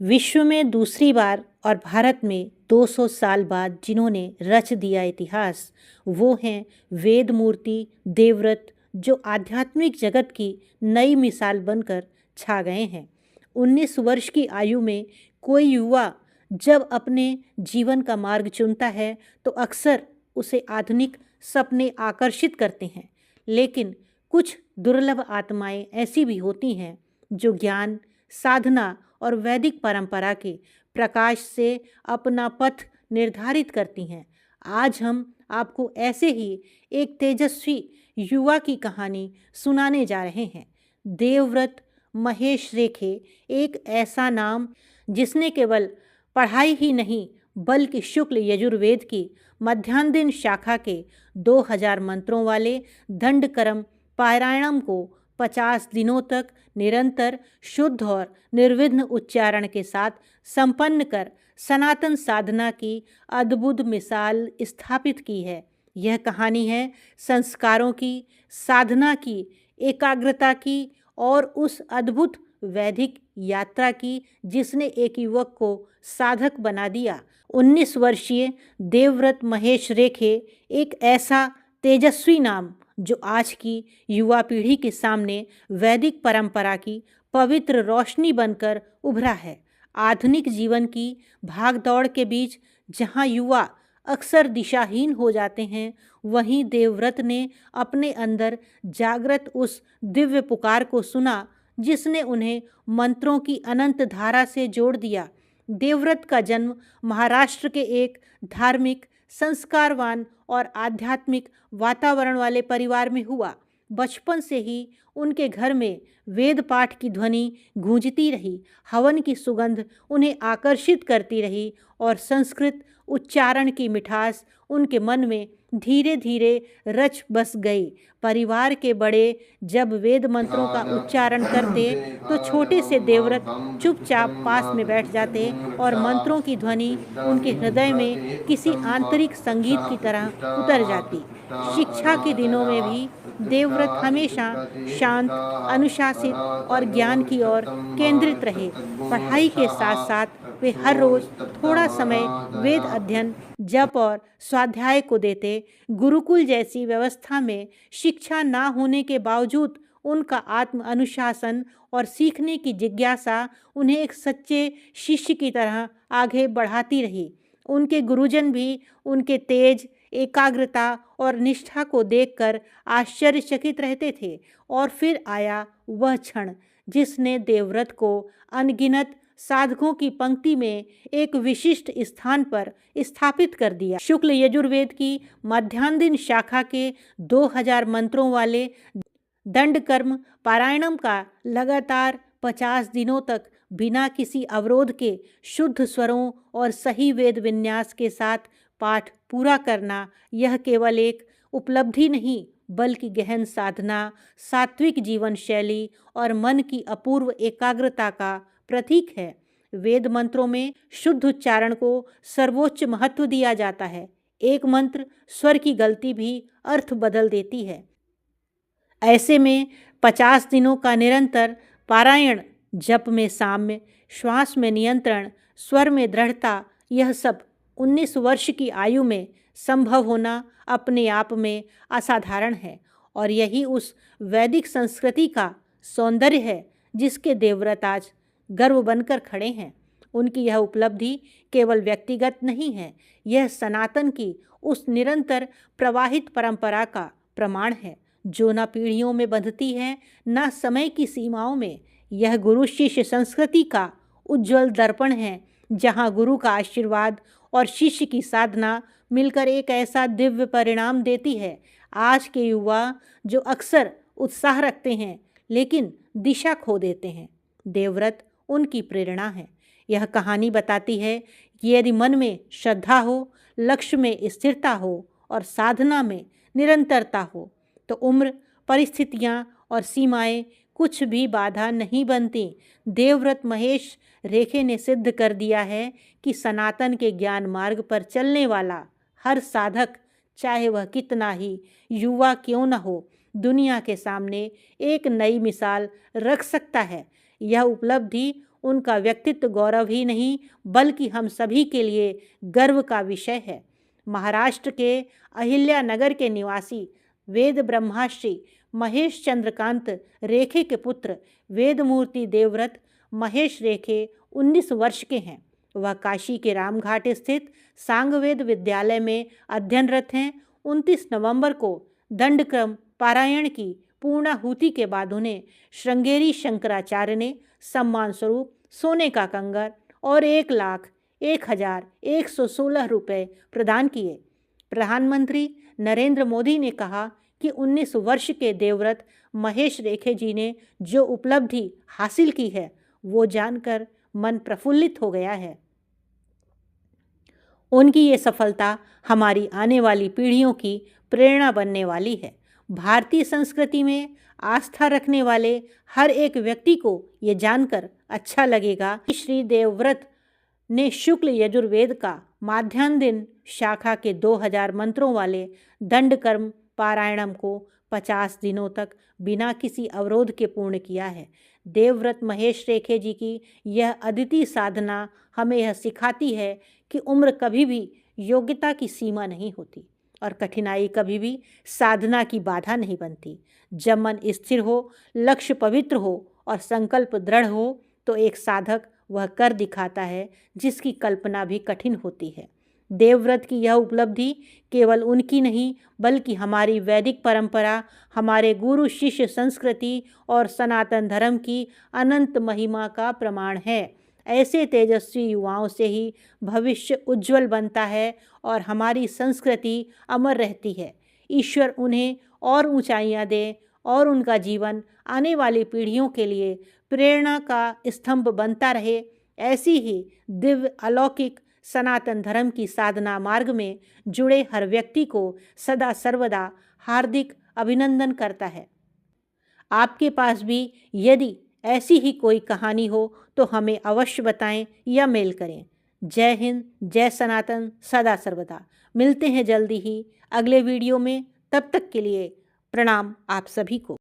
विश्व में दूसरी बार और भारत में 200 साल बाद जिन्होंने रच दिया इतिहास, वो हैं वेद मूर्ति देवव्रत, जो आध्यात्मिक जगत की नई मिसाल बनकर छा गए हैं। 19 वर्ष की आयु में कोई युवा जब अपने जीवन का मार्ग चुनता है तो अक्सर उसे आधुनिक सपने आकर्षित करते हैं, लेकिन कुछ दुर्लभ आत्माएं ऐसी भी होती हैं जो ज्ञान, साधना और वैदिक परंपरा के प्रकाश से अपना पथ निर्धारित करती हैं। आज हम आपको ऐसे ही एक तेजस्वी युवा की कहानी सुनाने जा रहे हैं। देवव्रत महेश रेखे एक ऐसा नाम जिसने केवल पढ़ाई ही नहीं बल्कि शुक्ल यजुर्वेद की मध्यान्ह शाखा के 2000 मंत्रों वाले दंडकरम पारायणम को 50 दिनों तक निरंतर शुद्ध और निर्विघ्न उच्चारण के साथ संपन्न कर सनातन साधना की अद्भुत मिसाल स्थापित की है। यह कहानी है संस्कारों की, साधना की, एकाग्रता की और उस अद्भुत वैदिक यात्रा की जिसने एक युवक को साधक बना दिया। 19 वर्षीय देवव्रत महेश रेखे एक ऐसा तेजस्वी नाम जो आज की युवा पीढ़ी के सामने वैदिक परंपरा की पवित्र रोशनी बनकर उभरा है। आधुनिक जीवन की भागदौड़ के बीच जहां युवा अक्सर दिशाहीन हो जाते हैं, वहीं देवव्रत ने अपने अंदर जागृत उस दिव्य पुकार को सुना जिसने उन्हें मंत्रों की अनंत धारा से जोड़ दिया। देवव्रत का जन्म महाराष्ट्र के एक धार्मिक, संस्कारवान और आध्यात्मिक वातावरण वाले परिवार में हुआ। बचपन से ही उनके घर में वेद पाठ की ध्वनि गूंजती रही, हवन की सुगंध उन्हें आकर्षित करती रही और संस्कृत उच्चारण की मिठास उनके मन में धीरे धीरे रच बस गई। परिवार के बड़े जब वेद मंत्रों का उच्चारण करते तो छोटे से देवव्रत चुपचाप पास में बैठ जाते और मंत्रों की ध्वनि उनके हृदय में किसी आंतरिक संगीत की तरह उतर जाती। शिक्षा के दिनों में भी देवव्रत हमेशा शांत, अनुशासित और ज्ञान की ओर केंद्रित रहे। पढ़ाई के साथ साथ वे हर रोज थोड़ा समय वेद अध्ययन, जप और स्वाध्याय को देते। गुरुकुल जैसी व्यवस्था में शिक्षा ना होने के बावजूद उनका आत्म अनुशासन और सीखने की जिज्ञासा उन्हें एक सच्चे शिष्य की तरह आगे बढ़ाती रही। उनके गुरुजन भी उनके तेज, एकाग्रता और निष्ठा को देखकर आश्चर्यचकित रहते थे। और फिर आया वह क्षण जिसने देवव्रत को अनगिनत साधकों की पंक्ति में एक विशिष्ट स्थान पर स्थापित कर दिया। शुक्ल यजुर्वेद की मध्यान्ह शाखा के 2000 मंत्रों वाले दंडकर्म पारायणम का लगातार 50 दिनों तक बिना किसी अवरोध के शुद्ध स्वरों और सही वेद विन्यास के साथ पाठ पूरा करना, यह केवल एक उपलब्धि नहीं बल्कि गहन साधना, सात्विक जीवन शैली और मन की अपूर्व एकाग्रता का प्रतीक है। वेद मंत्रों में शुद्ध उच्चारण को सर्वोच्च महत्व दिया जाता है। एक मंत्र स्वर की गलती भी अर्थ बदल देती है। ऐसे में 50 दिनों का निरंतर पारायण, जप में साम्य, श्वास में नियंत्रण, स्वर में दृढ़ता, यह सब 19 वर्ष की आयु में संभव होना अपने आप में असाधारण है। और यही उस वैदिक संस्कृति का सौंदर्य है जिसके देवव्रत आज गर्व बनकर खड़े हैं। उनकी यह उपलब्धि केवल व्यक्तिगत नहीं है, यह सनातन की उस निरंतर प्रवाहित परंपरा का प्रमाण है जो न पीढ़ियों में बंधती है न समय की सीमाओं में। यह गुरु शिष्य संस्कृति का उज्जवल दर्पण है जहाँ गुरु का आशीर्वाद और शिष्य की साधना मिलकर एक ऐसा दिव्य परिणाम देती है। आज के युवा जो अक्सर उत्साह रखते हैं लेकिन दिशा खो देते हैं, देवव्रत उनकी प्रेरणा है। यह कहानी बताती है कि यदि मन में श्रद्धा हो, लक्ष्य में स्थिरता हो और साधना में निरंतरता हो तो उम्र, परिस्थितियाँ और सीमाएं कुछ भी बाधा नहीं बनती। देवव्रत महेश रेखे ने सिद्ध कर दिया है कि सनातन के ज्ञान मार्ग पर चलने वाला हर साधक, चाहे वह कितना ही युवा क्यों न हो, दुनिया के सामने एक नई मिसाल रख सकता है। यह उपलब्धि उनका व्यक्तित्व गौरव ही नहीं बल्कि हम सभी के लिए गर्व का विषय है। महाराष्ट्र के अहिल्यानगर के निवासी वेद ब्रह्माश्री महेश चंद्रकांत रेखे के पुत्र वेदमूर्ति देवव्रत महेश रेखे 19 वर्ष के हैं। वह काशी के रामघाट स्थित सांगवेद विद्यालय में अध्ययनरत हैं। 29 नवंबर को दंडक्रम पारायण की पूर्णाहुति के बाद उन्हें श्रृंगेरी शंकराचार्य ने सम्मान स्वरूप सोने का कंगर और 1,01,116 रुपये प्रदान किए। प्रधानमंत्री नरेंद्र मोदी ने कहा कि 19 वर्ष के देवव्रत महेश रेखे जी ने जो उपलब्धि हासिल की है वो जानकर मन प्रफुल्लित हो गया है। उनकी ये सफलता हमारी आने वाली पीढ़ियों की प्रेरणा बनने वाली है। भारतीय संस्कृति में आस्था रखने वाले हर एक व्यक्ति को ये जानकर अच्छा लगेगा कि श्री देवव्रत ने शुक्ल यजुर्वेद का माध्याह्न दिन शाखा के 2000 मंत्रों वाले दंडकर्म पारायणम को 50 दिनों तक बिना किसी अवरोध के पूर्ण किया है। देवव्रत महेश रेखे जी की यह अद्वितीय साधना हमें यह सिखाती है कि उम्र कभी भी योग्यता की सीमा नहीं होती और कठिनाई कभी भी साधना की बाधा नहीं बनती। जब मन स्थिर हो, लक्ष्य पवित्र हो और संकल्प दृढ़ हो तो एक साधक वह कर दिखाता है जिसकी कल्पना भी कठिन होती है। देवव्रत की यह उपलब्धि केवल उनकी नहीं बल्कि हमारी वैदिक परंपरा, हमारे गुरु शिष्य संस्कृति और सनातन धर्म की अनंत महिमा का प्रमाण है। ऐसे तेजस्वी युवाओं से ही भविष्य उज्जवल बनता है और हमारी संस्कृति अमर रहती है। ईश्वर उन्हें और ऊंचाइयां दे और उनका जीवन आने वाली पीढ़ियों के लिए प्रेरणा का स्तंभ बनता रहे। ऐसी ही दिव्य अलौकिक सनातन धर्म की साधना मार्ग में जुड़े हर व्यक्ति को सदा सर्वदा हार्दिक अभिनंदन करता है। आपके पास भी यदि ऐसी ही कोई कहानी हो तो हमें अवश्य बताएं या मेल करें। जय हिंद, जय सनातन, सदा सर्वदा। मिलते हैं जल्दी ही अगले वीडियो में। तब तक के लिए प्रणाम आप सभी को।